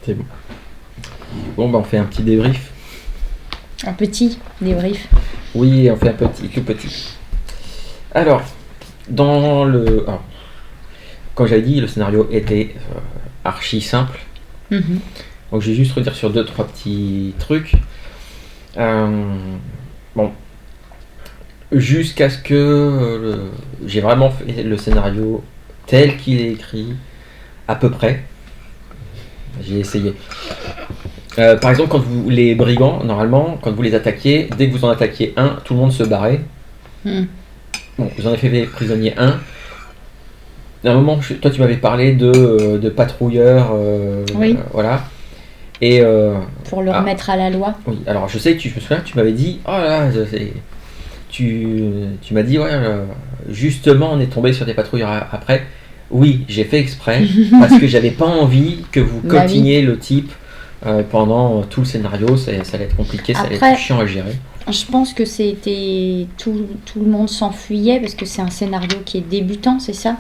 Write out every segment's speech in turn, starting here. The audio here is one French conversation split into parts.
C'est bon. Bon, bah on fait un petit débrief. Un petit débrief. Oui, on fait un petit, tout petit. Alors, comme j'avais dit, le scénario était archi simple. Mhm. Donc je vais juste redire sur 2-3 petits trucs. Bon, jusqu'à ce que j'ai vraiment fait le scénario tel qu'il est écrit, à peu près. J'ai essayé. Par exemple, les brigands, normalement, quand vous les attaquiez, dès que vous en attaquiez un, tout le monde se barrait. Bon, vous en avez fait prisonnier un. À un moment, toi, tu m'avais parlé de patrouilleurs. Oui. Voilà. Et, Pour le remettre à la loi. Oui, alors je sais que je me souviens, tu m'avais dit, oh là, tu m'as dit, ouais, justement, on est tombé sur des patrouilleurs après. Oui, j'ai fait exprès, parce que j'avais pas envie que vous cotiniez le type pendant tout le scénario, ça allait être compliqué, ça allait être chiant à gérer. Je pense que c'était tout le monde s'enfuyait parce que c'est un scénario qui est débutant, c'est ça?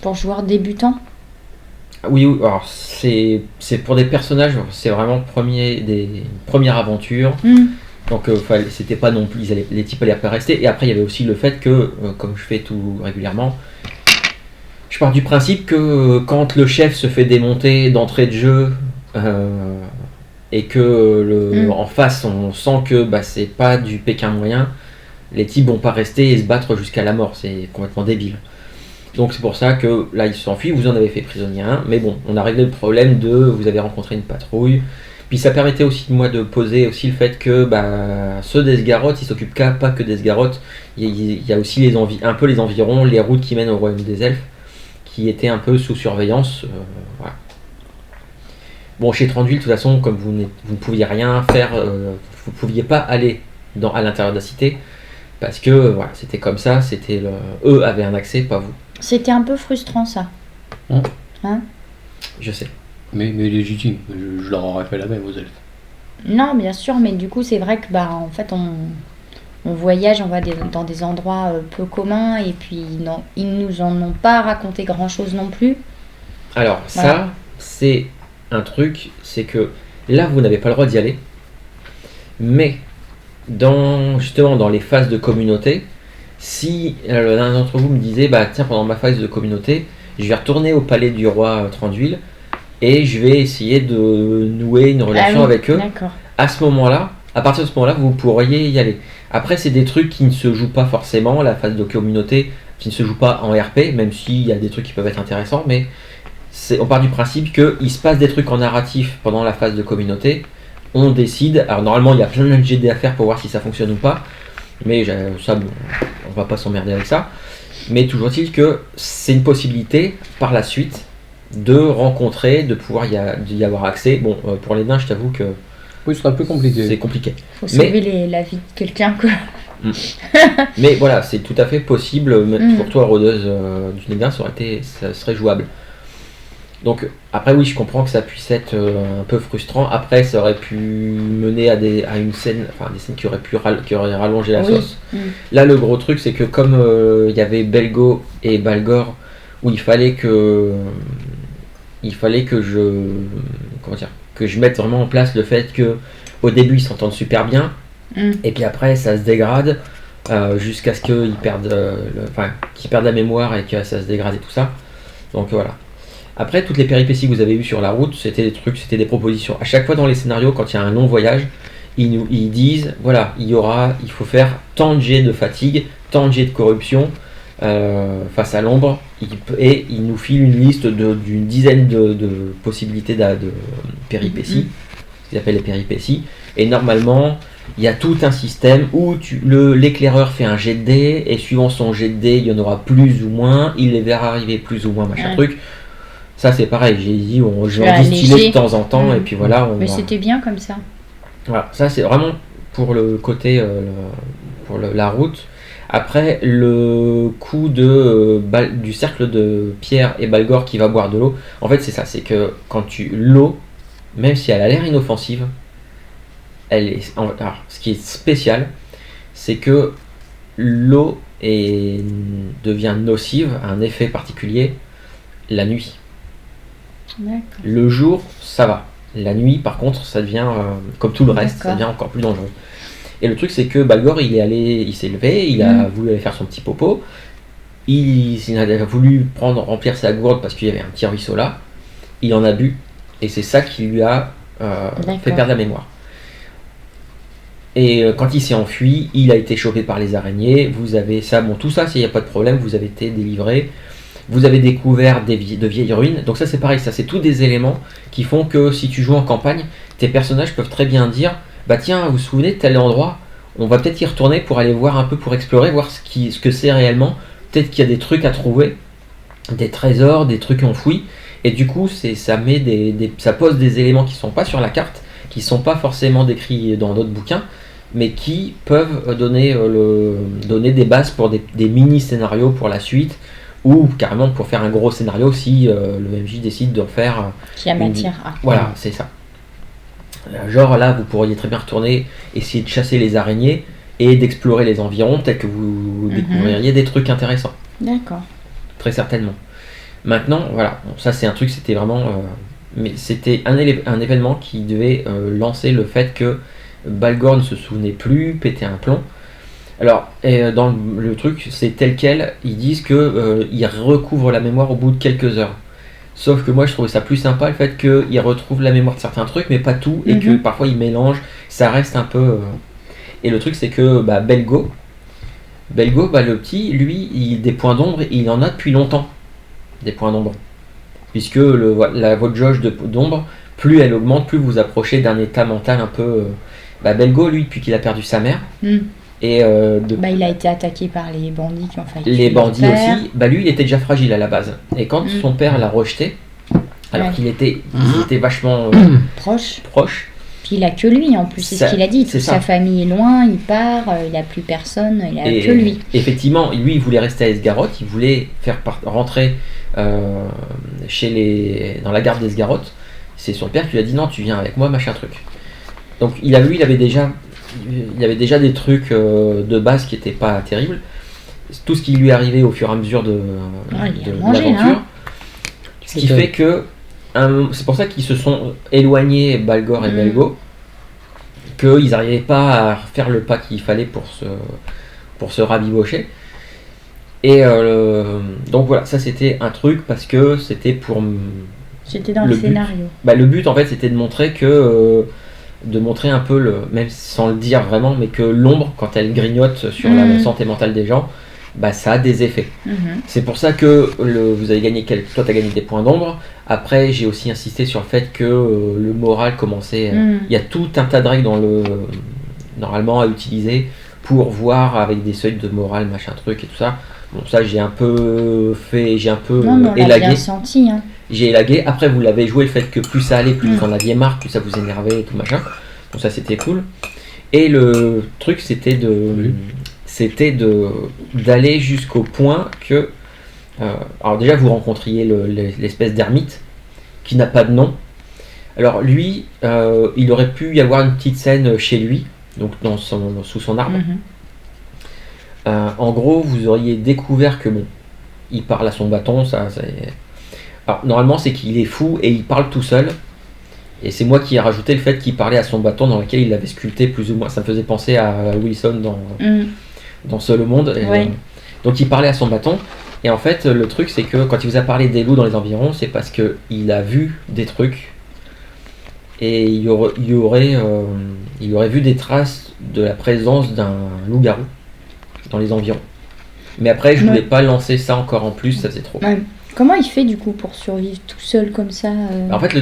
Pour joueurs débutants? Oui, alors c'est pour des personnages, c'est vraiment première aventure. Donc c'était pas non plus, les types allaient pas rester. Et après il y avait aussi le fait que, comme je fais tout régulièrement, je pars du principe que quand le chef se fait démonter d'entrée de jeu et que en face on sent que c'est pas du Pékin moyen, les types vont pas rester et se battre jusqu'à la mort, c'est complètement débile. Donc c'est pour ça que là il s'enfuit, vous en avez fait prisonnier un, mais bon, on a réglé le problème vous avez rencontré une patrouille. Puis ça permettait aussi moi de poser aussi le fait que ceux d'Esgaroth, ils s'occupent pas que d'Esgaroth, il y a aussi un peu les environs, les routes qui mènent au royaume des elfes, qui étaient un peu sous surveillance. Voilà. Bon, chez Thranduil, de toute façon, comme vous ne pouviez rien faire, vous ne pouviez pas aller à l'intérieur de la cité, parce que voilà, c'était comme ça, eux avaient un accès, pas vous. C'était un peu frustrant ça. Hein? Je sais. Mais légitime, je leur aurais fait la même aux elfes. Non, bien sûr, mais du coup c'est vrai que en fait on voyage, on va dans des endroits peu communs et puis non, ils nous en ont pas raconté grand chose non plus. Alors ça, c'est un truc, c'est que là vous n'avez pas le droit d'y aller, mais justement dans les phases de communauté, si l'un d'entre vous me disait tiens, pendant ma phase de communauté, je vais retourner au palais du roi Thranduil et je vais essayer de nouer une relation avec eux. D'accord. À partir de ce moment-là, vous pourriez y aller. Après, c'est des trucs qui ne se jouent pas forcément, la phase de communauté, qui ne se joue pas en RP, même s'il y a des trucs qui peuvent être intéressants, mais on part du principe qu'il se passe des trucs en narratif pendant la phase de communauté, on décide, alors normalement il y a plein de GD à faire pour voir si ça fonctionne ou pas, mais ça, on va pas s'emmerder avec ça, mais toujours est-il que c'est une possibilité par la suite de rencontrer, de pouvoir y avoir accès. Bon, pour les nains, je t'avoue que oui, ce sera plus compliqué. C'est compliqué. Faut sauver la vie de quelqu'un, quoi. Mais voilà, c'est tout à fait possible. Pour toi, rôdeuse du Néguin, ça serait jouable. Donc après, oui, je comprends que ça puisse être un peu frustrant. Après, ça aurait pu mener à une scène, des scènes qui auraient rallongé la sauce. Là, le gros truc, c'est que comme il y avait Belgo et Balgor, où il fallait que je mette vraiment en place le fait que au début ils s'entendent super bien et puis après ça se dégrade jusqu'à ce qu'ils perdent la mémoire et que ça se dégrade et tout ça. Donc voilà. Après, toutes les péripéties que vous avez eues sur la route, c'était des propositions. À chaque fois dans les scénarios, quand il y a un long voyage, ils disent voilà, il faut faire tant de jets de fatigue, tant de jets de corruption face à l'ombre, et il nous file une liste d'une dizaine de possibilités de péripéties, ce qu'ils appellent les péripéties, et normalement il y a tout un système où l'éclaireur fait un jet de dés, et suivant son jet de dés il y en aura plus ou moins, il les verra arriver plus ou moins, machin truc. Ça c'est pareil, j'ai dit je vais en distiller de temps en temps, et puis voilà. Mais c'était bien comme ça. Voilà, ça c'est vraiment pour le côté pour la route. Après, le coup du cercle de Pierre et Balgor qui va boire de l'eau, en fait c'est ça, c'est que quand l'eau, même si elle a l'air inoffensive, alors, ce qui est spécial, c'est que l'eau devient nocive, a un effet particulier la nuit. D'accord. Le jour, ça va. La nuit, par contre, ça devient, comme tout le reste, ça D'accord. devient encore plus dangereux. Et le truc, c'est que Balgor, il s'est levé, il a voulu aller faire son petit popo. Il a voulu remplir sa gourde parce qu'il y avait un petit ruisseau là. Il en a bu. Et c'est ça qui lui a fait perdre la mémoire. Et quand il s'est enfui, il a été chopé par les araignées. Vous avez ça, bon, tout ça, il n'y a pas de problème. Vous avez été délivré. Vous avez découvert de vieilles ruines. Donc ça, c'est pareil. Ça, c'est tous des éléments qui font que si tu joues en campagne, tes personnages peuvent très bien dire, bah tiens, vous vous souvenez de tel endroit, on va peut-être y retourner pour aller voir un peu, pour explorer, voir ce que c'est réellement. Peut-être qu'il y a des trucs à trouver, des trésors, des trucs enfouis. Et du coup, ça pose des éléments qui ne sont pas sur la carte, qui ne sont pas forcément décrits dans d'autres bouquins, mais qui peuvent donner des bases pour des mini-scénarios pour la suite, ou carrément pour faire un gros scénario si le MJ décide de refaire... Qui a matière à. Voilà, c'est ça. Genre là, vous pourriez très bien retourner, essayer de chasser les araignées, et d'explorer les environs, peut-être que vous découvririez des trucs intéressants. D'accord. Très certainement. Maintenant, voilà, bon, ça c'est un truc, c'était vraiment... mais c'était un événement qui devait lancer le fait que Balgor ne se souvenait plus, pétait un plomb. Alors, dans le truc, c'est tel quel, ils disent qu'il recouvre la mémoire au bout de quelques heures. Sauf que moi, je trouvais ça plus sympa, le fait qu'il retrouve la mémoire de certains trucs, mais pas tout, et que parfois il mélange, ça reste un peu... Et le truc, c'est que Belgo, le petit, lui, des points d'ombre, il en a depuis longtemps. Des points d'ombre. Puisque votre jauge d'ombre, plus elle augmente, plus vous approchez d'un état mental un peu... Belgo, lui, depuis qu'il a perdu sa mère, et il a été attaqué par les bandits qui ont failli les bandits aussi, lui, il était déjà fragile à la base. Et quand son père l'a rejeté, alors qu'il était vachement proche, puis il a que lui en plus, c'est ce qu'il a dit. Toute sa famille est loin, il part, il n'a plus personne, il a que lui. Effectivement, lui, il voulait rester à Esgaroth, il voulait faire rentrer dans la garde d'Esgaroth. C'est son père qui lui a dit non, tu viens avec moi, machin truc. Donc il avait déjà des trucs de base qui n'étaient pas terribles. Tout ce qui lui est arrivé au fur et à mesure de l'aventure. Ce qui fait que c'est pour ça qu'ils se sont éloignés, Balgor et Belgo, qu'ils n'arrivaient pas à faire le pas qu'il fallait pour se rabibocher. Et donc voilà, ça c'était un truc parce que c'était pour... C'était dans le scénario. Le but en fait c'était de montrer un peu, même sans le dire vraiment, mais que l'ombre, quand elle grignote sur la santé mentale des gens, ça a des effets. C'est pour ça que vous avez gagné, toi tu as gagné des points d'ombre. Après j'ai aussi insisté sur le fait que le moral commençait, il y a tout un tas de règles normalement à utiliser pour voir avec des seuils de morale, machin truc et tout ça. Bon, ça j'ai un peu élagué. On l'a bien senti, hein. J'ai élagué. Après vous l'avez joué, le fait que plus ça allait, plus vous en aviez marre, plus ça vous énervait et tout machin. Donc ça c'était cool. Et le truc c'était d'aller jusqu'au point que alors déjà vous rencontriez l'espèce d'ermite qui n'a pas de nom. Alors lui, il aurait pu y avoir une petite scène chez lui, donc sous son arbre. En gros, vous auriez découvert que il parle à son bâton. Alors normalement c'est qu'il est fou et il parle tout seul. Et c'est moi qui ai rajouté le fait qu'il parlait à son bâton dans lequel il l'avait sculpté plus ou moins. Ça me faisait penser à Wilson dans Seul au monde. Donc il parlait à son bâton. Et en fait le truc c'est que quand il vous a parlé des loups dans les environs, c'est parce qu'il a vu des trucs. Et il aurait vu des traces de la présence d'un loup-garou dans les environs. Mais après je voulais pas lancer ça encore en plus, ça faisait trop. Comment il fait du coup pour survivre tout seul comme ça En fait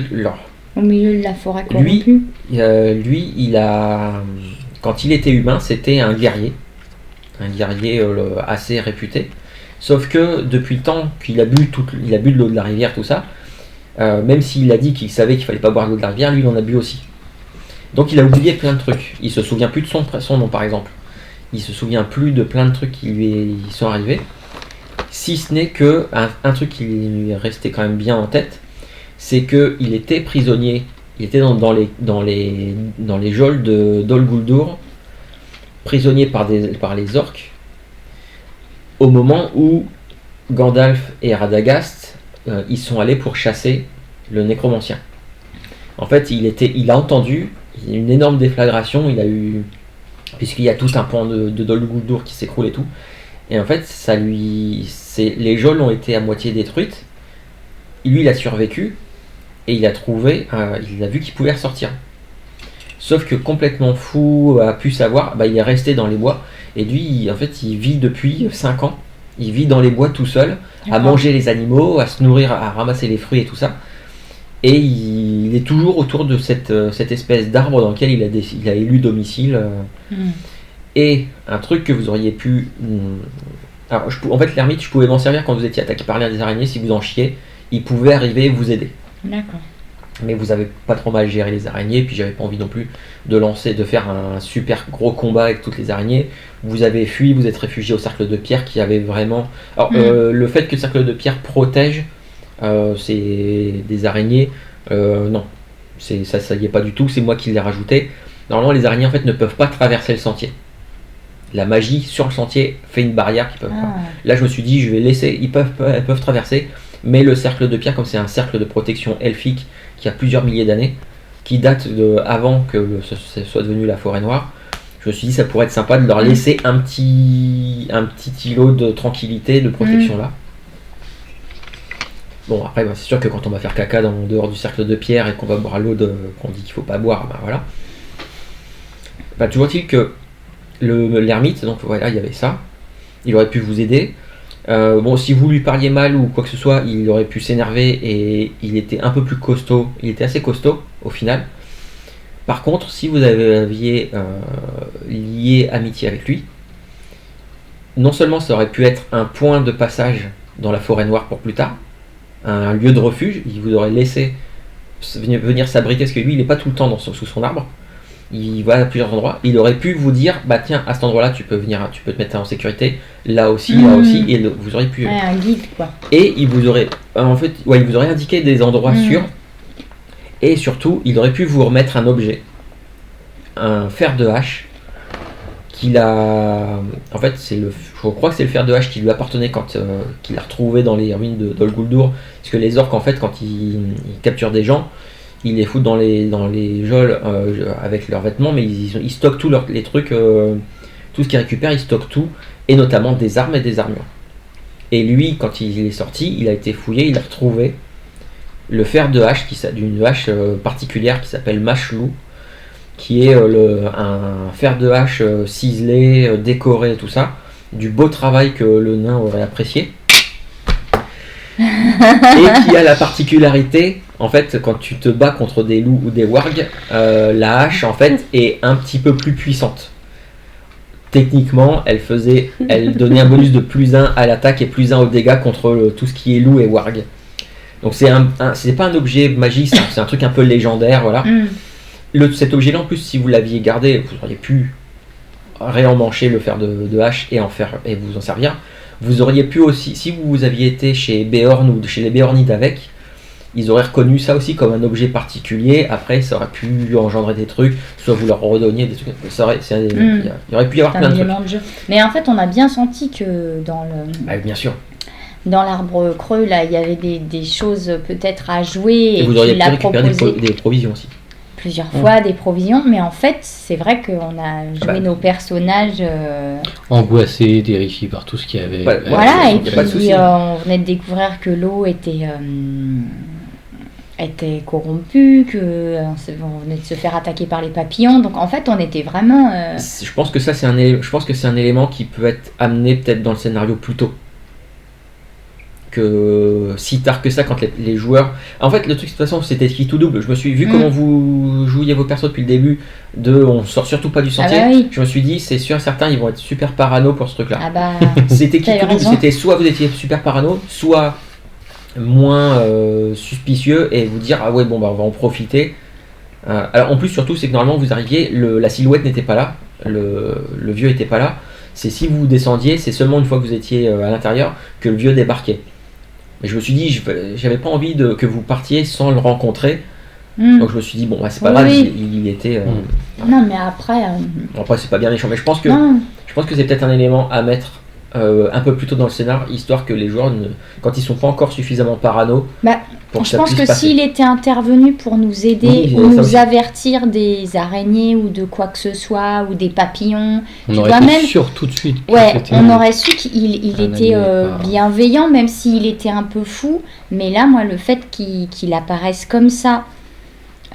au milieu de la forêt corrompue. Lui, quand il était humain, c'était un guerrier assez réputé. Sauf que depuis le temps qu'il a bu de l'eau de la rivière, tout ça, même s'il a dit qu'il savait qu'il fallait pas boire de l'eau de la rivière, lui il en a bu aussi. Donc il a oublié plein de trucs. Il se souvient plus de son nom par exemple. Il se souvient plus de plein de trucs qui lui sont arrivés. Si ce n'est que un truc qui lui est resté quand même bien en tête, c'est qu'il était prisonnier, il était dans les geôles d'Ol Guldur, prisonnier par les orques, au moment où Gandalf et Radagast ils sont allés pour chasser le nécromancien. En fait, il a entendu une énorme déflagration, il a eu, puisqu'il y a tout un pan de Dol Guldur qui s'écroule et tout. Et en fait, les geôles ont été à moitié détruites. Lui, il a survécu et il a vu qu'il pouvait ressortir. Sauf que complètement fou, a pu savoir, il est resté dans les bois. Et lui, en fait, il vit depuis 5 ans. Il vit dans les bois tout seul, à manger les animaux, à se nourrir, à ramasser les fruits et tout ça. Et il est toujours autour de cette espèce d'arbre dans lequel il a élu domicile. Et un truc que vous auriez pu... Alors, en fait, l'ermite, je pouvais m'en servir quand vous étiez attaqué par l'un des araignées. Si vous en chiez, il pouvait arriver et vous aider. D'accord. Mais vous avez pas trop mal géré les araignées, puis j'avais pas envie non plus de faire un super gros combat avec toutes les araignées. Vous avez fui, vous êtes réfugié au cercle de pierre qui avait vraiment... Alors, le fait que le cercle de pierre protège des araignées, non, ça y est pas du tout, c'est moi qui l'ai rajouté. Normalement, les araignées en fait ne peuvent pas traverser le sentier. La magie sur le sentier fait une barrière qu'ils peuvent pas. Là, je me suis dit, je vais laisser, elles peuvent traverser, mais le cercle de pierre, comme c'est un cercle de protection elfique qui a plusieurs milliers d'années, qui date avant que ce soit devenu la forêt noire, je me suis dit ça pourrait être sympa de leur laisser un petit îlot de tranquillité, de protection là. Bon, après, c'est sûr que quand on va faire caca dehors du cercle de pierre et qu'on va boire l'eau qu'on dit qu'il faut pas boire, voilà. Toujours est-il que l'ermite, donc voilà, il y avait ça, il aurait pu vous aider. Si vous lui parliez mal ou quoi que ce soit, il aurait pu s'énerver et il était un peu plus costaud. Il était assez costaud au final. Par contre, si vous aviez lié amitié avec lui, non seulement ça aurait pu être un point de passage dans la forêt noire pour plus tard, un lieu de refuge, il vous aurait laissé venir s'abriter, parce que lui il n'est pas tout le temps sous son arbre. Il va à plusieurs endroits, il aurait pu vous dire tiens, à cet endroit-là tu peux te mettre en sécurité, là aussi, et vous auriez pu... un guide quoi. Et il vous aurait il vous aurait indiqué des endroits sûrs, et surtout il aurait pu vous remettre un objet, un fer de hache qu'il a... En fait je crois que c'est le fer de hache qui lui appartenait quand qu'il a retrouvé dans les ruines de Dol Guldur, parce que les orques en fait quand ils capturent des gens, ils les foutent dans les geôles avec leurs vêtements, mais ils stockent tous les trucs, tout ce qu'ils récupèrent, ils stockent tout, et notamment des armes et des armures. Et lui, quand il est sorti, il a été fouillé, il a retrouvé le fer de hache, d'une hache particulière qui s'appelle Machelou, qui est un fer de hache ciselé, décoré, tout ça, du beau travail que le nain aurait apprécié. Et qui a la particularité, en fait, quand tu te bats contre des loups ou des wargs, la hache en fait est un petit peu plus puissante. Techniquement, elle donnait un bonus de +1 à l'attaque et +1 aux dégâts contre tout ce qui est loup et warg. Donc c'est pas un objet magique, c'est un truc un peu légendaire, voilà. Cet objet-là, en plus, si vous l'aviez gardé, vous auriez pu réemmancher le fer de hache et vous en servir. Vous auriez pu aussi, si vous aviez été chez Béorn ou chez les Béornides avec, ils auraient reconnu ça aussi comme un objet particulier. Après, ça aurait pu engendrer des trucs, soit vous leur redonniez des trucs. Il y aurait pu y avoir plein de trucs. De jeu. Mais en fait, on a bien senti que dans le. Bien sûr. Dans l'arbre creux, là, il y avait des choses peut-être à jouer. Et vous auriez pu récupérer des provisions aussi. Plusieurs fois des provisions, mais en fait c'est vrai qu'on a joué nos personnages angoissés, terrifiés par tout ce qu'il y avait. Voilà, et puis on venait de découvrir que l'eau était corrompue, qu'on venait de se faire attaquer par les papillons, donc en fait on était vraiment... Je pense que c'est un élément qui peut être amené peut-être dans le scénario plus tôt. Que si tard que ça, quand les joueurs... En fait, le truc de toute façon c'était qui tout double. Je me suis vu comment vous jouiez vos persos depuis le début, on sort surtout pas du sentier. Oui. Je me suis dit, c'est sûr, certains ils vont être super parano pour ce truc-là. C'était qui tout double. C'était soit vous étiez super parano, soit moins suspicieux et vous dire on va en profiter. Alors en plus surtout c'est que normalement vous arriviez, la silhouette n'était pas là, le vieux était pas là. C'est si vous descendiez, c'est seulement une fois que vous étiez à l'intérieur que le vieux débarquait. Mais je me suis dit, j'avais pas envie que vous partiez sans le rencontrer. Donc je me suis dit, c'est pas grave, il était... Non, mais après... Après, c'est pas bien méchant, mais je pense que c'est peut-être un élément à mettre un peu plus tôt dans le scénar, histoire que les joueurs, quand ils sont pas encore suffisamment parano, je pense que s'il était intervenu pour nous aider ou nous avertir des araignées ou de quoi que ce soit, ou des papillons, on aurait été sûr tout de suite. On aurait su qu'il était bienveillant, même s'il était un peu fou. Mais là, moi, le fait qu'il apparaisse comme ça,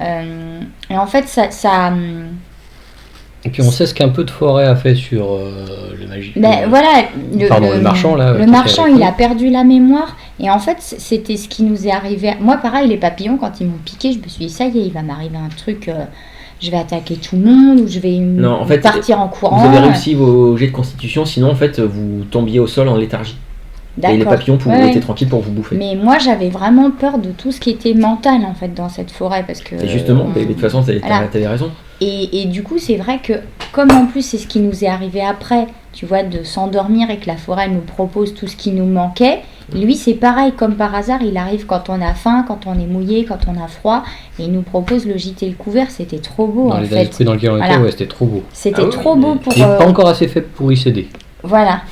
et en fait, ça et puis on sait ce qu'un peu de forêt a fait sur le magique. Le marchand là. Le marchand, il a perdu la mémoire. Et en fait, c'était ce qui nous est arrivé. Moi, pareil, les papillons, quand ils m'ont piqué, je me suis dit, ça y est, il va m'arriver un truc. Je vais attaquer tout le monde ou je vais partir en courant. Vous avez réussi vos jets de constitution, sinon en fait, vous tombiez au sol en léthargie. D'accord. Et les papillons étaient tranquilles pour vous bouffer. Mais moi, j'avais vraiment peur de tout ce qui était mental en fait dans cette forêt parce que. Et justement, de toute façon, t'avais raison. Et du coup, c'est vrai que comme en plus c'est ce qui nous est arrivé après, tu vois, de s'endormir et que la forêt nous propose tout ce qui nous manquait. Lui, c'est pareil, comme par hasard, il arrive quand on a faim, quand on est mouillé, quand on a froid, et il nous propose le gîte et le couvert. C'était trop beau dans en les fait. Esprits dans lesquels on était, c'était trop beau. C'était trop beau pour. Il n'est pas encore assez faible pour y céder. Voilà.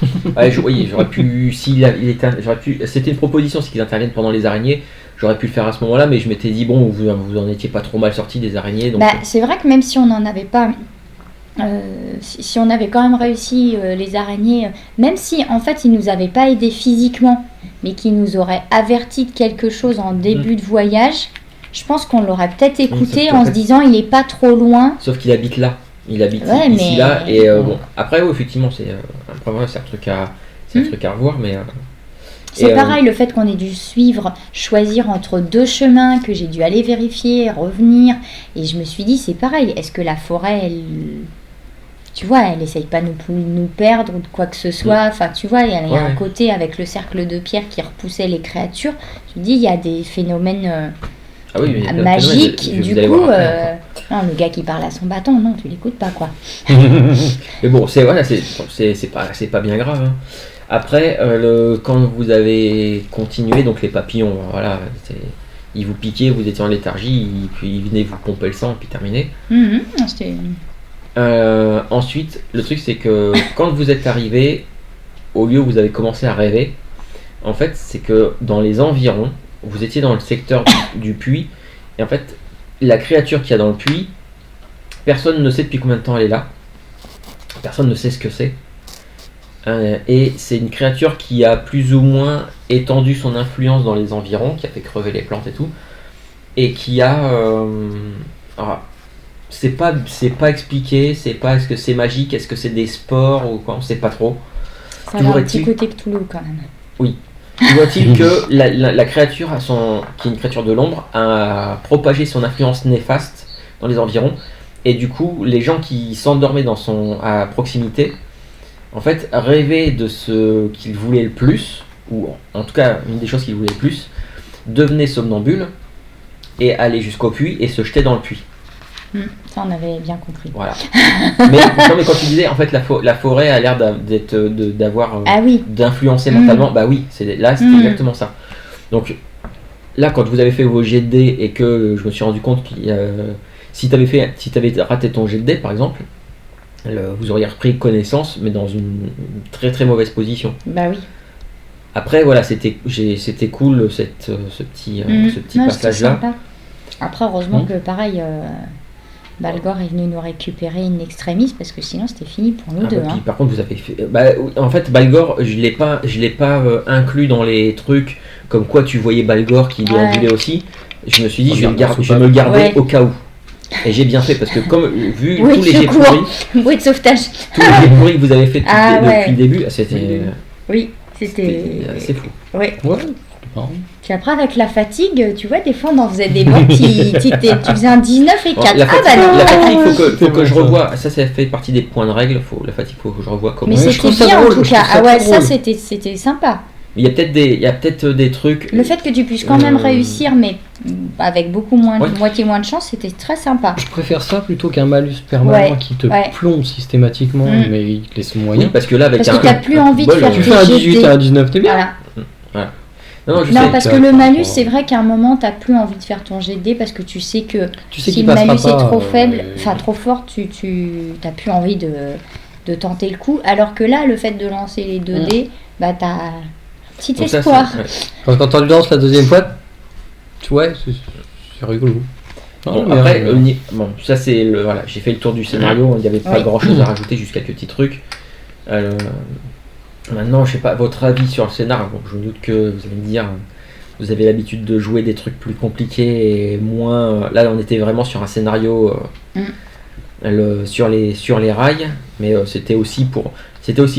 J'aurais pu, c'était une proposition, c'est qu'ils interviennent pendant les araignées. J'aurais pu le faire à ce moment-là, mais je m'étais dit bon, vous en étiez pas trop mal sortis des araignées. Donc... c'est vrai que même si on n'en avait pas, si on avait quand même réussi les araignées, même si en fait ils nous avaient pas aidés physiquement, mais qu'ils nous auraient averti de quelque chose en début de voyage, je pense qu'on l'aurait peut-être écouté en se disant il est pas trop loin. Sauf qu'il habite là. Il habite ici là et bon après effectivement c'est un truc à revoir mais c'est pareil le fait qu'on ait dû choisir entre deux chemins que j'ai dû aller vérifier, revenir et je me suis dit c'est pareil, est-ce que la forêt elle essaye pas de nous perdre ou de quoi que ce soit, enfin tu vois il y a un côté avec le cercle de pierre qui repoussait les créatures, je me dis il y a des phénomènes magique, du coup, le gars qui parle à son bâton, non, tu l'écoutes pas, quoi. Mais bon, c'est pas bien grave. Hein. Après, quand vous avez continué, donc les papillons, ils vous piquaient, vous étiez en léthargie, puis ils venaient vous pomper le sang, et puis terminé. Ensuite, le truc, c'est que quand vous êtes arrivé, au lieu où vous avez commencé à rêver, en fait, c'est que dans les environs, vous étiez dans le secteur du puits, et en fait, la créature qu'il y a dans le puits, personne ne sait depuis combien de temps elle est là, personne ne sait ce que c'est, et c'est une créature qui a plus ou moins étendu son influence dans les environs, qui a fait crever les plantes et tout, et qui a... c'est pas expliqué, c'est pas est-ce que c'est magique, est-ce que c'est des spores ou quoi, on sait pas trop. Ça a un petit côté Cthulhu quand même. Oui. Voit-il que la créature, qui est une créature de l'ombre, a propagé son influence néfaste dans les environs, et du coup, les gens qui s'endormaient à proximité, en fait, rêvaient de ce qu'ils voulaient le plus, ou en tout cas, une des choses qu'ils voulaient le plus, devenaient somnambules, et allaient jusqu'au puits, et se jetaient dans le puits. Ça, on avait bien compris. Voilà. mais quand tu disais, en fait, la forêt a l'air d'avoir d'influencer mentalement, bah oui, c'est exactement ça. Donc là, quand vous avez fait vos jets de dés et que je me suis rendu compte que si tu avais raté ton jet de dés, par exemple, vous auriez repris connaissance, mais dans une très très mauvaise position. Bah oui. Après, voilà, c'était cool ce petit passage-là. Après, heureusement que pareil. Balgor est venu nous récupérer in extremis parce que sinon c'était fini pour nous deux. Puis, par contre, vous avez fait. En fait, Balgor, je l'ai pas inclus dans les trucs comme quoi tu voyais Balgor qui déambulait aussi. Je me suis dit, je vais me le garder au cas où. Et j'ai bien fait parce que comme vu tous les jets pourris, de sauvetage, tous les jets pourris que vous avez fait depuis le début, c'était. C'est fou. Oui. Ouais. Puis après, avec la fatigue, tu vois, des fois, on en faisait des mois, tu faisais un 19 et 4. La fatigue, faut que je revoie. Ça fait partie des points de règle. La fatigue, faut que je revoie comment. Mais c'était bien en tout cas. Ça, c'était sympa. Il y a peut-être des trucs. Le fait que tu puisses quand même réussir, mais avec beaucoup moins, moitié moins de chance, c'était très sympa. Je préfère ça plutôt qu'un malus permanent qui te plombe systématiquement, mais il te laisse moyen. Oui, parce que là, avec que t'as plus envie de faire. Tu fais un 18 et un 19, t'es bien. Voilà. Non, parce que le malus, c'est vrai qu'à un moment, t'as plus envie de faire ton jet de dés parce que tu sais que si le malus est trop faible, enfin trop fort, tu t'as plus envie de de tenter le coup. Alors que là, le fait de lancer les 2D, bah t'as un petit espoir. Quand tu lances la deuxième fois, ouais, c'est rigolo. Bon, après, ça c'est voilà, j'ai fait le tour du scénario, il n'y avait pas grand chose à rajouter, juste quelques petits trucs. Maintenant, je sais pas, votre avis sur le scénar. Bon, je doute que vous allez me dire, vous avez l'habitude de jouer des trucs plus compliqués et moins. Là, on était vraiment sur un scénario sur les rails, mais c'était aussi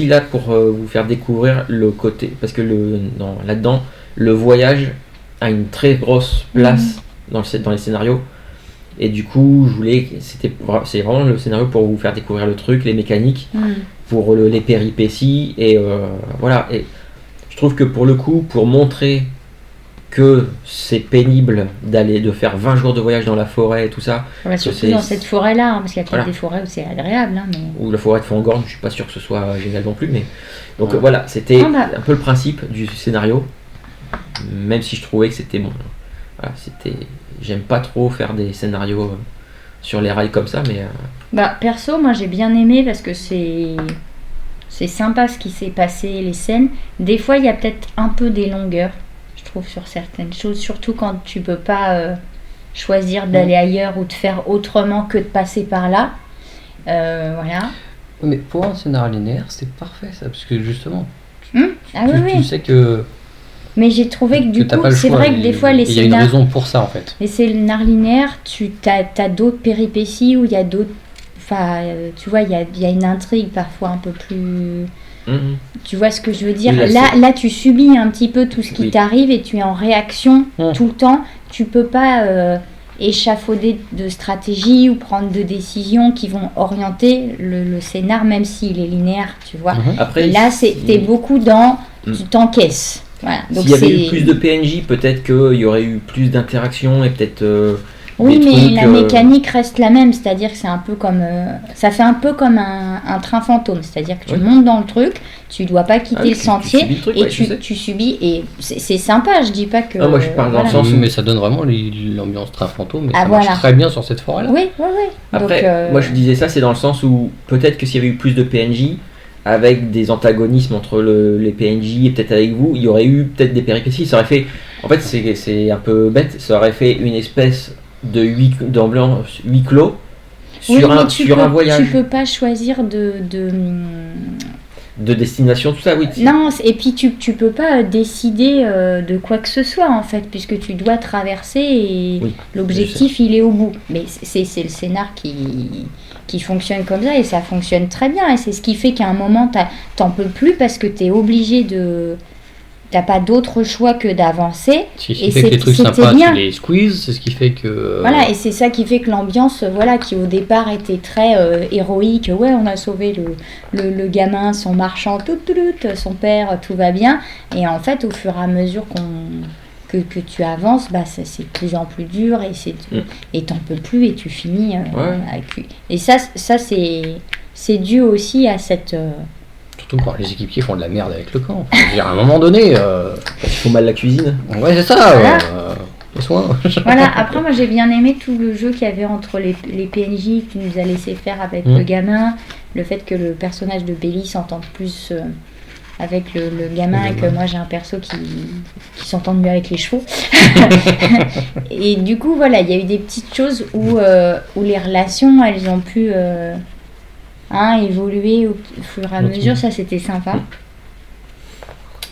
là pour vous faire découvrir le côté, parce que là-dedans, le voyage a une très grosse place dans les scénarios. Et du coup, c'est vraiment le scénario pour vous faire découvrir le truc, les mécaniques, pour les péripéties, et voilà. Et je trouve que pour le coup, pour montrer que c'est pénible de faire 20 jours de voyage dans la forêt et tout ça. Ouais, surtout dans cette forêt-là, parce qu'il y a peut-être des forêts où c'est agréable. Ou la forêt de Fangorn, je suis pas sûr que ce soit génial non plus, mais donc voilà, c'était un peu le principe du scénario, même si je trouvais que c'était bon. Voilà, j'aime pas trop faire des scénarios sur les rails comme ça, mais perso, moi j'ai bien aimé parce que c'est sympa ce qui s'est passé, les scènes. Des fois, il y a peut-être un peu des longueurs, je trouve, sur certaines choses, surtout quand tu peux pas choisir d'aller ailleurs ou de faire autrement que de passer par là. Voilà. Mais pour un scénario linéaire, c'est parfait ça, parce que justement, tu sais que. Mais j'ai trouvé que du coup, c'est vrai que des fois les scénarios. Il y a une raison pour ça en fait. Les scénarios linéaires, t'as d'autres péripéties où il y a d'autres. Enfin, tu vois, il y a une intrigue parfois un peu plus. Tu vois ce que je veux dire? Là, tu subis un petit peu tout ce qui t'arrive et tu es en réaction tout le temps. Tu peux pas échafauder de stratégie ou prendre de décisions qui vont orienter le scénar, même s'il est linéaire, tu vois. Après, et là, t'es beaucoup dans. Tu t'encaisses. Voilà. S'il y avait eu plus de PNJ, peut-être qu'il y aurait eu plus d'interactions et peut-être. Oui, mais la mécanique reste la même, c'est-à-dire que c'est un peu comme. Ça fait un peu comme un train fantôme, c'est-à-dire que tu montes dans le truc, tu dois pas quitter le sentier et tu subis. Et c'est sympa, je dis pas que. moi je parle dans le sens où. Mais ça donne vraiment l'ambiance train fantôme, mais ça marche très bien sur cette forêt-là. Oui. Après, donc, moi je disais ça, c'est dans le sens où peut-être que s'il y avait eu plus de PNJ, avec des antagonismes entre les PNJ et peut-être avec vous, il y aurait eu peut-être des péripéties. Ça aurait fait, en fait c'est un peu bête, ça aurait fait une espèce de huis clos sur un voyage. Tu peux pas choisir de destination, tout ça, oui. Non, et puis tu peux pas décider de quoi que ce soit en fait, puisque tu dois traverser et l'objectif il est au bout. Mais c'est le scénar qui fonctionne comme ça et ça fonctionne très bien et c'est ce qui fait qu'à un moment t'en peux plus parce que t'es obligé de... T'as pas d'autre choix que d'avancer. C'est ce qui fait que les trucs sympas, tu les squeezes, c'est ce qui fait que... Voilà, et c'est ça qui fait que l'ambiance, qui au départ était très héroïque, on a sauvé le gamin, son marchand, son père, tout va bien. Et en fait, au fur et à mesure que tu avances, c'est de plus en plus dur et t'en peux plus et tu finis avec lui. Et ça c'est dû aussi à cette... Surtout quand les équipiers font de la merde avec le camp. À un moment donné... Ils font mal la cuisine. Ouais, c'est ça. Voilà. Les soins. Voilà, après moi j'ai bien aimé tout le jeu qu'il y avait entre les PNJ que tu nous as laissé faire avec le gamin. Le fait que le personnage de Belly s'entende plus avec le gamin et que moi j'ai un perso qui s'entende mieux avec les chevaux. Et du coup, voilà, il y a eu des petites choses où les relations, elles ont pu... évoluer au fur et à mesure, ça c'était sympa.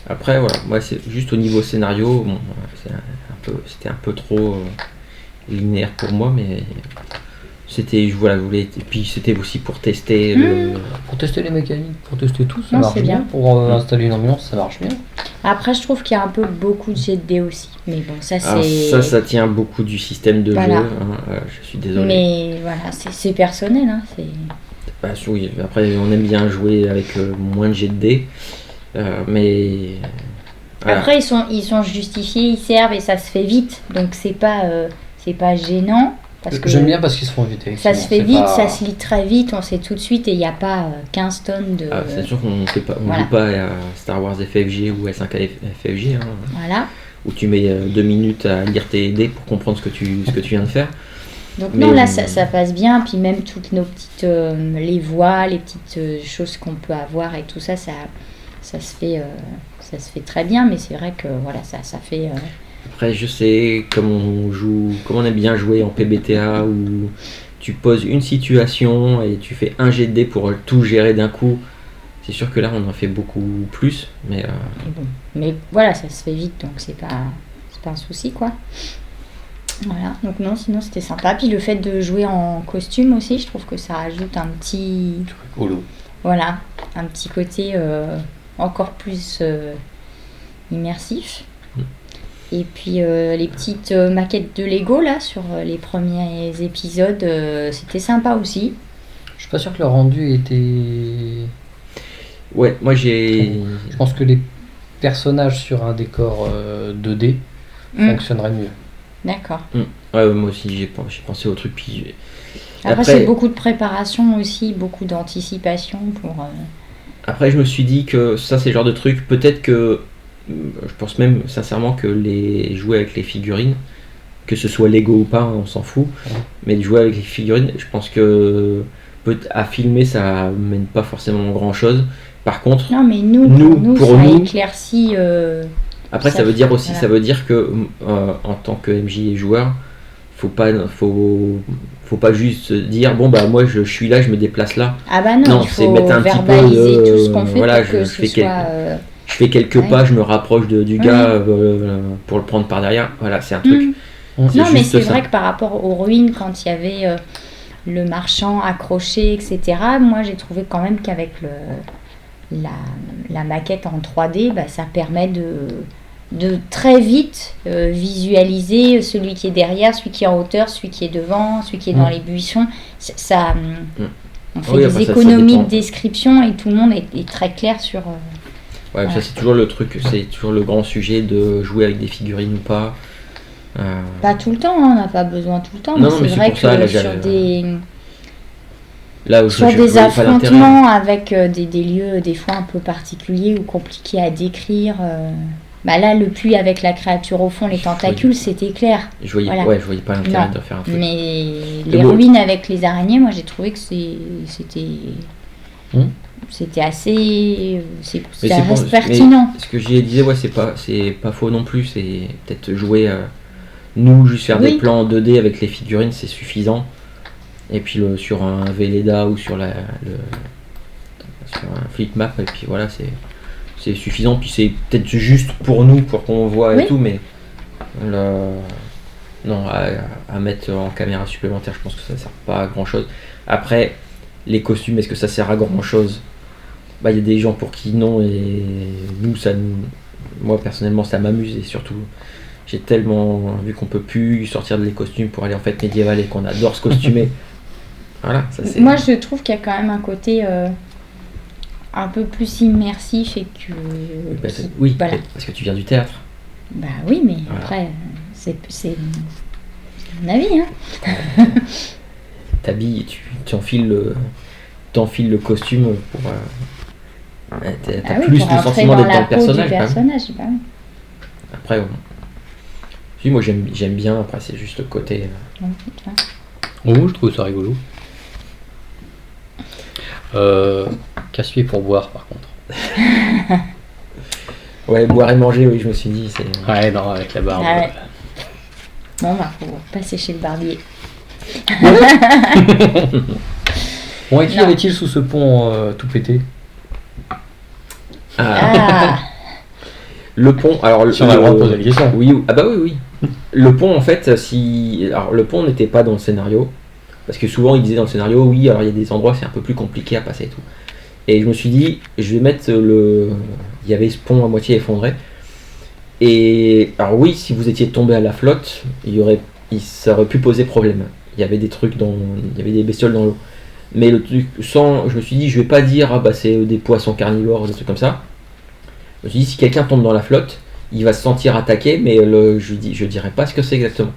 Après voilà, moi c'est juste au niveau scénario, c'était un peu trop linéaire pour moi, mais c'était je voulais, et puis c'était aussi pour tester pour tester les mécaniques, pour tester tout, ça marche bien. Pour installer une ambiance, ça marche bien. Après je trouve qu'il y a un peu beaucoup de jet de dés aussi, mais bon ça c'est... Alors, ça tient beaucoup du système de jeu, je suis désolé. Mais voilà, c'est personnel, c'est... Oui, après on aime bien jouer avec moins de jet de dés, mais voilà. Après ils sont justifiés, ils servent et ça se fait vite, donc c'est pas gênant parce que j'aime bien parce qu'ils se font vite. Ça se fait vite, ça se lit très vite, on sait tout de suite et il n'y a pas 15 tonnes de... c'est sûr qu'on joue pas à Star Wars FFG ou S5 FFG, voilà. Où tu mets 2 minutes à lire tes dés pour comprendre ce que tu viens de faire. Donc non, là ça passe bien, puis même toutes nos petites les voix, les petites choses qu'on peut avoir et tout ça se fait très bien, mais c'est vrai que voilà, ça fait Après je sais comme on aime bien jouer en PBTA où tu poses une situation et tu fais un jet de dés pour tout gérer d'un coup. C'est sûr que là on en fait beaucoup plus, mais mais voilà, ça se fait vite, donc c'est pas un souci quoi. Voilà, donc non, sinon c'était sympa. Puis le fait de jouer en costume aussi, je trouve que ça rajoute un petit... Rigolo. Voilà, un petit côté encore plus immersif. Et puis les petites maquettes de Lego là sur les premiers épisodes, c'était sympa aussi. Je suis pas sûr que le rendu était... Ouais, moi j'ai... Je pense que les personnages sur un décor 2D fonctionneraient mieux. D'accord. Ouais, moi aussi j'ai pensé au truc. Puis après c'est beaucoup de préparation aussi, beaucoup d'anticipation pour... Après je me suis dit que ça c'est le genre de truc, peut-être que je pense même sincèrement que les jouer avec les figurines, que ce soit Lego ou pas, on s'en fout, mais de jouer avec les figurines, je pense que à filmer ça mène pas forcément grand chose. Par contre, non mais nous ça éclaircit. Après ça veut dire aussi, voilà. Ça veut dire que en tant que MJ et joueur, faut pas juste dire bon bah moi je suis là, je me déplace là. Ah bah non, il faut mettre un verbaliser petit peu tout ce qu'on fait voilà, pour que ce soit je fais quelques pas, je me rapproche du gars pour le prendre par derrière. Voilà, c'est un truc. Non mais c'est vrai que par rapport aux ruines, quand il y avait le marchand accroché, etc., moi j'ai trouvé quand même qu'avec la maquette en 3D, bah, ça permet de très vite visualiser celui qui est derrière, celui qui est en hauteur, celui qui est devant, celui qui est dans les buissons. Ça, on fait des économies de description et tout le monde est très clair sur... Ouais, ça c'est toujours le truc, c'est toujours le grand sujet de jouer avec des figurines ou pas. Pas tout le temps, on n'a pas besoin tout le temps, mais c'est vrai que sur des affrontements avec des lieux des fois un peu particuliers ou compliqués à décrire, bah là le puits avec la créature au fond, les tentacules, c'était clair. Je voyais pas l'intérêt de faire un truc. Mais les ruines avec les araignées, moi j'ai trouvé que c'était assez pertinent. Ce que j'ai disais, c'est pas faux non plus, c'est peut-être jouer nous juste faire des plans 2D avec les figurines, c'est suffisant. Et puis sur un Velleda ou sur un Flipmap, et puis voilà, c'est suffisant. Puis c'est peut-être juste pour nous, pour qu'on voit et tout, mais non, à mettre en caméra supplémentaire, je pense que ça sert pas à grand chose. Après, les costumes, est-ce que ça sert à grand chose? Bah, il y a des gens pour qui non, et moi personnellement ça m'amuse, et surtout j'ai tellement vu qu'on peut plus sortir de les costumes pour aller en fête médiévale et qu'on adore se costumer. Voilà, ça c'est... Moi je trouve qu'il y a quand même un côté un peu plus immersif et que... Oui, voilà. Parce que tu viens du théâtre. Bah oui, mais voilà. Après c'est mon avis, hein. T'habilles, tu enfiles le costume pour... t'as plus le sentiment d'être dans le personnage. Bah. Après, moi j'aime bien, après c'est juste le côté... je trouve ça rigolo. Casse-pied pour boire par contre. Ouais, boire et manger, oui, je me suis dit. Ouais, non, avec la barbe. Ah ouais. Bon, bah, faut passer chez le barbier. Bon, et qui avait-il sous ce pont tout pété? Le pont, alors... Si on a le droit de poser la question. Oui, ah bah oui. Le pont, en fait, alors le pont n'était pas dans le scénario, parce que souvent ils disaient dans le scénario, oui, alors il y a des endroits c'est un peu plus compliqué à passer et tout. Et je me suis dit, je vais mettre il y avait ce pont à moitié effondré. Et alors oui, si vous étiez tombé à la flotte, ça aurait pu poser problème. Il y avait des trucs il y avait des bestioles dans l'eau. Mais le truc je me suis dit, je vais pas dire c'est des poissons carnivores ou des trucs comme ça. Je me suis dit, si quelqu'un tombe dans la flotte, il va se sentir attaqué, mais je dirais pas ce que c'est exactement.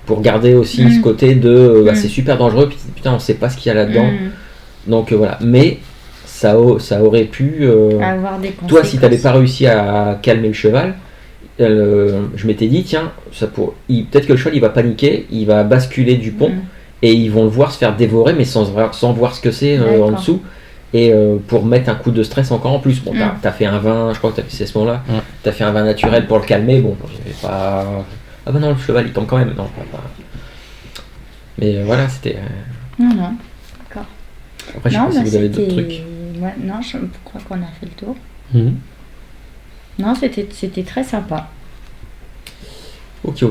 Pour garder aussi ce côté de c'est super dangereux, puis putain on sait pas ce qu'il y a là-dedans. Donc voilà, mais ça aurait pu avoir des conséquences. Toi si t'avais pas réussi à calmer le cheval, je m'étais dit, tiens, peut-être que le cheval il va paniquer, il va basculer du pont et ils vont le voir se faire dévorer, mais sans voir ce que c'est en dessous. Et pour mettre un coup de stress encore en plus. Bon, t'as fait un vin, je crois que c'est à ce moment-là, t'as fait un vin naturel pour le calmer. Bon, j'avais pas. Ah bah non, le cheval il tombe quand même. Non, pas. Mais voilà, c'était. Non, d'accord. Après, je sais pas si vous avez d'autres trucs. Ouais, non, je crois qu'on a fait le tour. Non, c'était très sympa. Ok.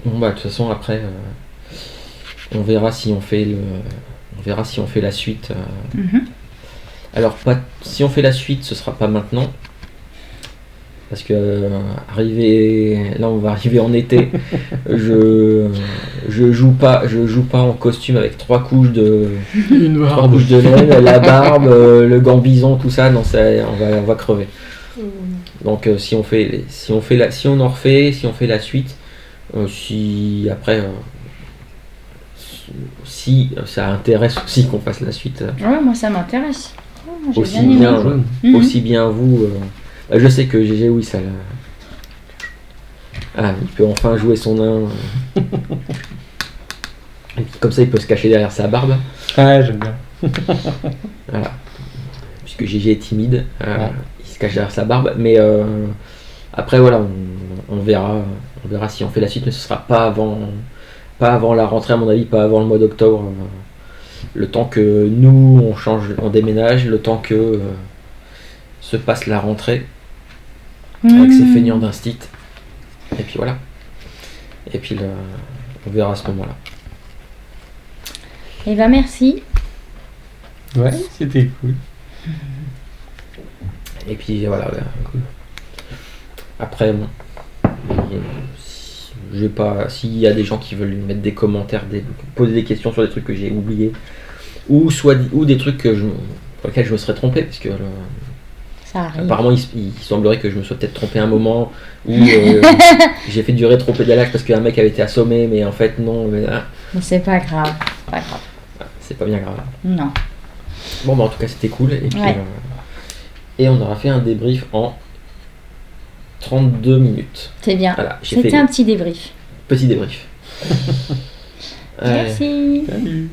Bon, bah, de toute façon, après, on verra si on fait la suite. Alors, si on fait la suite, ce sera pas maintenant. Parce que là, on va arriver en été. je joue pas en costume avec 3 couches de laine, la barbe, le gant bison, tout ça. Non, on va crever. Donc si on en refait, si on fait la suite, si après si ça intéresse aussi qu'on fasse la suite. Ouais, moi ça m'intéresse. Aussi bien vous. Je sais que GG, oui, ça il peut enfin jouer son nain. Et puis, comme ça, il peut se cacher derrière sa barbe. Ouais, j'aime bien. Voilà. Puisque GG est timide, il se cache derrière sa barbe. Mais après, voilà, on verra si on fait la suite, mais ce sera pas avant la rentrée, à mon avis, pas avant le mois d'octobre. Le temps que nous, on déménage, le temps que se passe la rentrée. Avec ses feignants d'instit. Et puis voilà. Et puis on verra à ce moment-là. Et ben merci. Ouais, c'était cool. Et puis voilà. Cool. Après, bon, s'il y a des gens qui veulent mettre des commentaires, poser des questions sur des trucs que j'ai oubliés, ou des trucs pour lesquels je me serais trompé, parce que ça arrive. Apparemment, il semblerait que je me sois peut-être trompé un moment où j'ai fait du rétro-pédalage parce qu'un mec avait été assommé, mais en fait non. Mais c'est pas grave. C'est pas bien grave. Non. Bon, bah en tout cas, c'était cool. Et puis, et on aura fait un débrief en 32 minutes. C'est bien. Voilà, c'était un petit débrief. Petit débrief. Merci. Salut.